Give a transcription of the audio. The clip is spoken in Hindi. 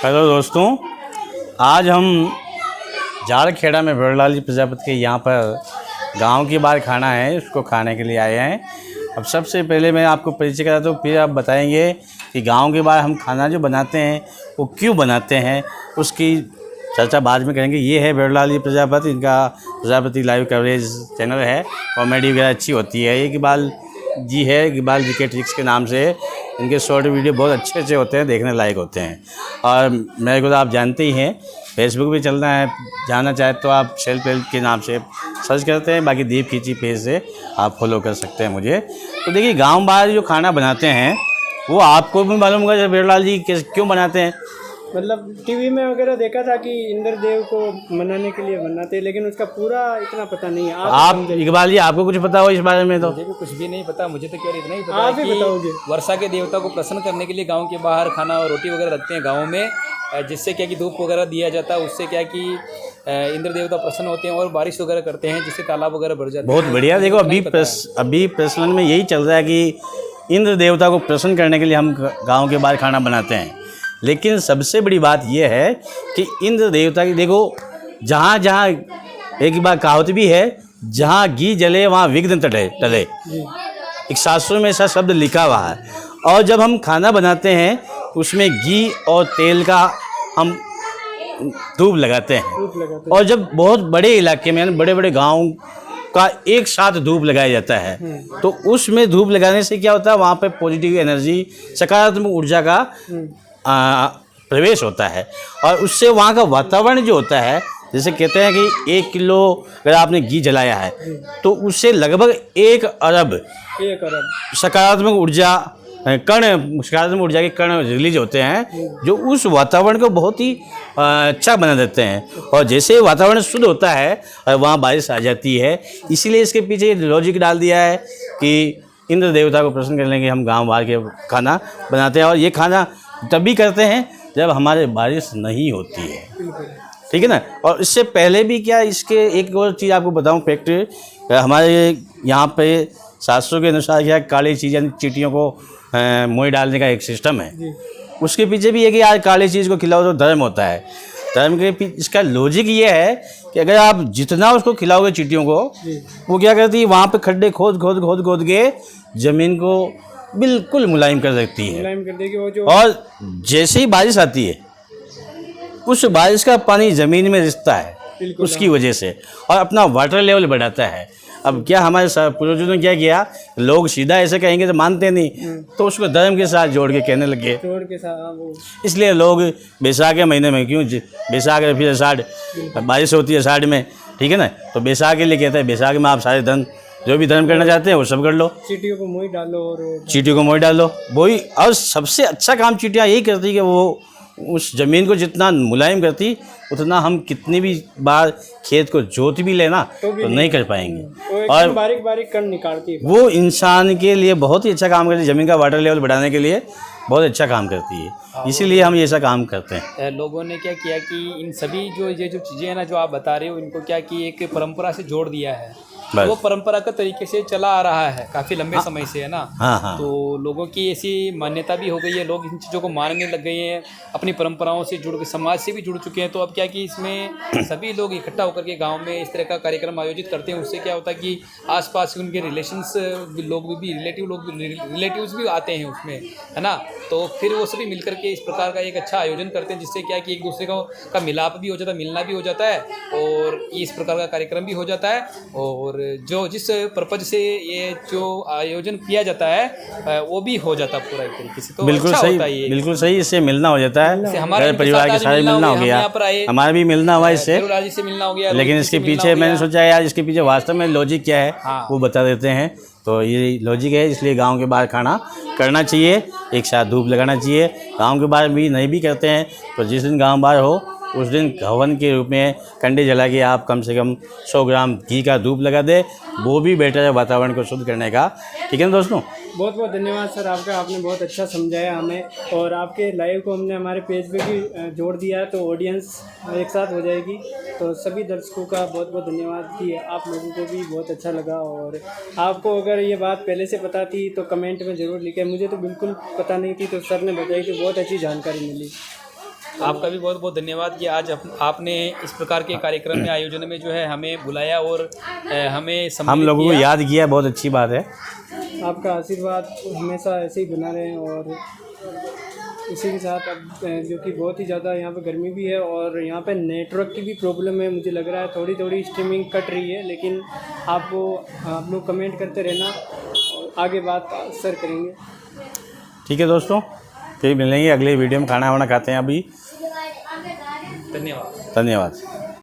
हेलो दोस्तों, आज हम झारखेड़ा में भेड़लाल जी प्रजापति के यहाँ पर गांव की बार खाना है, उसको खाने के लिए आए हैं। अब सबसे पहले मैं आपको परिचय कराता हूँ, फिर आप बताएंगे कि गांव के बार हम खाना जो बनाते हैं वो क्यों बनाते हैं, उसकी चर्चा बाद में करेंगे। ये है भेड़लाल जी प्रजापति, इनका प्रजापति लाइव कवरेज चैनल है, कॉमेडी वगैरह अच्छी होती है। ये इकबाल जी है, इकबाल जी के ट्रिक्स के नाम से इनके शॉर्ट वीडियो बहुत अच्छे होते हैं, देखने लायक होते हैं। और मेरे को तो आप जानते ही हैं, फेसबुक भी चलना है, जानना चाहे तो आप सेल्फ हेल्प के नाम से सर्च करते हैं, बाकी दीप खींची पेज से आप फॉलो कर सकते हैं मुझे। तो देखिए, गांव बाहर जो खाना बनाते हैं वो आपको भी मालूम होगा भेड़लाल जी क्यों बनाते हैं। मतलब टीवी में वगैरह देखा था कि इंद्रदेव को मनाने के लिए बनाते हैं, लेकिन उसका पूरा इतना पता नहीं है। आप इकबाल जी, आपको कुछ पता हो इस बारे में? तो मुझे भी कुछ भी नहीं पता, मुझे तो केवल इतना ही पता आप है ही बताओगे। कि वर्षा के देवता को प्रसन्न करने के लिए गांव के बाहर खाना और रोटी वगैरह रखते हैं गांव में, जिससे क्या कि धूप वगैरह दिया जाता है, उससे क्या कि इंद्र देवता प्रसन्न होते हैं और बारिश वगैरह करते हैं, जिससे तालाब वगैरह भर जाते हैं। बहुत बढ़िया। देखो, अभी प्रचलन में यही चल रहा है कि इंद्र देवता को प्रसन्न करने के लिए हम गाँव के बाहर खाना बनाते हैं। लेकिन सबसे बड़ी बात यह है कि इंद्र देवता की, देखो, जहाँ जहाँ एक बार कहावत भी है, जहाँ घी जले वहाँ विघ्न टले। एक शास्त्रों में ऐसा शब्द लिखा हुआ है। और जब हम खाना बनाते हैं उसमें घी और तेल का हम धूप लगाते हैं। और जब बहुत बड़े इलाके में, यानी बड़े बड़े गाँव का एक साथ धूप लगाया जाता है, तो उसमें धूप लगाने से क्या होता है, वहाँ पे पॉजिटिव एनर्जी, सकारात्मक ऊर्जा का प्रवेश होता है। और उससे वहाँ का वातावरण जो होता है, जैसे कहते हैं कि 1 किलो अगर आपने घी जलाया है तो उससे लगभग 1 अरब सकारात्मक ऊर्जा सकारात्मक ऊर्जा के कण रिलीज होते हैं, जो उस वातावरण को बहुत ही अच्छा बना देते हैं। और जैसे वातावरण शुद्ध होता है और वहाँ बारिश आ जाती है। इसीलिए इसके पीछे लॉजिक डाल दिया है कि इंद्र देवता को प्रसन्न करने के हम गांव बाहर के खाना बनाते हैं। और ये खाना तभी करते हैं जब हमारे बारिश नहीं होती है, ठीक है ना। और इससे पहले भी क्या, इसके एक और चीज़ आपको बताऊं, फैक्ट हमारे यहाँ पे शास्त्रों के अनुसार क्या, काली चीज़ यानी चींटियों को मोई डालने का एक सिस्टम है। उसके पीछे भी है कि यार काली चीज़ को खिलाओ तो धर्म होता है। धर्म के पीछे इसका लॉजिक ये है कि अगर आप जितना उसको खिलाओगे चींटियों को, वो क्या करती है, वहाँ पे खड्डे खोद के ज़मीन को बिल्कुल मुलायम कर देती है। मुलायम कर देगी वो जो। और जैसे ही बारिश आती है, उस बारिश का पानी ज़मीन में रिसता है उसकी वजह से, और अपना वाटर लेवल बढ़ाता है। अब क्या हमारे पूर्वजों ने क्या किया, लोग सीधा ऐसे कहेंगे तो मानते नहीं, तो उसको धर्म के साथ जोड़ के कहने लगे। इसलिए लोग बैसाख के महीने में, क्यों बैसाख फिर आषाढ़, बारिश होती है आषाढ़ में, ठीक है ना, तो बैसाख के लिए कहते हैं बैसाख में आप सारे धन जो भी धर्म करना चाहते हैं वो सब कर लो, चींटियों को मोई डालो, और चींटियों को मोई डालो वही। और सबसे अच्छा काम चींटियाँ यही करती कि वो उस ज़मीन को जितना मुलायम करती, उतना हम कितनी भी बार खेत को जोत भी लेना तो नहीं कर पाएंगे। और बारीक बारीक कण निकालती है। वो इंसान के लिए बहुत ही अच्छा काम करती है, ज़मीन का वाटर लेवल बढ़ाने के लिए बहुत अच्छा काम करती है। इसीलिए हम ये ऐसा काम करते हैं। लोगों ने क्या किया कि इन सभी ये जो चीज़ें हैं ना, जो आप बता रहे हो, इनको क्या कि एक परंपरा से जोड़ दिया है। वो परंपरागत तरीके से चला आ रहा है काफ़ी लंबे समय से, है ना। हाँ। तो लोगों की ऐसी मान्यता भी हो गई है, लोग इन चीज़ों को मानने लग गए हैं, अपनी परंपराओं से जुड़ के, समाज से भी जुड़ चुके हैं। तो अब क्या कि इसमें सभी लोग इकट्ठा होकर के गांव में इस तरह का कार्यक्रम आयोजित करते हैं। उससे क्या होता है कि आसपास उनके रिलेशंस लोग भी, रिलेटिव्स भी आते हैं उसमें, है ना। तो फिर वो सभी मिलकर के इस प्रकार का एक अच्छा आयोजन करते हैं, जिससे क्या कि एक दूसरे का मिलाप भी हो जाता है, मिलना भी हो जाता है, और इस प्रकार का कार्यक्रम भी हो जाता है। और जो जिस पर्पज से ये जो आयोजन किया जाता है वो भी हो जाता है पूरा एक तरीके से। तो बिल्कुल अच्छा सही, होता है ये। बिल्कुल सही। इससे मिलना हो जाता है, हमारे परिवार के सारे मिलना हो गया, हमारा भी मिलना हुआ इससे, से मिलना हो गया। लेकिन इसके पीछे मैंने सोचा यार, इसके पीछे वास्तव में लॉजिक क्या है वो बता देते हैं। तो ये लॉजिक है, इसलिए गांव के बाहर खाना करना चाहिए, एक साथ धूप लगाना चाहिए। गांव के बाहर भी नहीं भी करते हैं तो जिस दिन गांव बाहर हो उस दिन हवन के रूप में कंडे जला के आप कम से कम 100 ग्राम घी का धूप लगा दे, वो भी बेटर है वातावरण को शुद्ध करने का, ठीक है ना दोस्तों। बहुत बहुत धन्यवाद सर आपका, आपने बहुत अच्छा समझाया हमें, और आपके लाइव को हमने हमारे पेज पे भी जोड़ दिया है, तो ऑडियंस एक साथ हो जाएगी। तो सभी दर्शकों का बहुत बहुत धन्यवाद कि आप लोगों को भी बहुत अच्छा लगा। और आपको अगर ये बात पहले से पता थी तो कमेंट में ज़रूर लिखें, मुझे तो बिल्कुल पता नहीं थी, तो सर ने बताई तो बहुत अच्छी जानकारी मिली। आपका भी बहुत बहुत धन्यवाद कि आज आपने इस प्रकार के कार्यक्रम में आयोजन में जो है हमें बुलाया और हमें हम सम्मानित लोगों को किया। याद किया, बहुत अच्छी बात है। आपका आशीर्वाद हमेशा ऐसे ही बना रहे, और इसी के साथ अब जो कि बहुत ही ज़्यादा यहाँ पे गर्मी भी है और यहाँ पे नेटवर्क की भी प्रॉब्लम है, मुझे लग रहा है थोड़ी थोड़ी स्ट्रीमिंग कट रही है, लेकिन आप लोग कमेंट करते रहना और आगे बात सर करेंगे। ठीक है दोस्तों, फिर मिलेंगे अगले वीडियो में। खाना वाना खाते हैं अभी। धन्यवाद। धन्यवाद।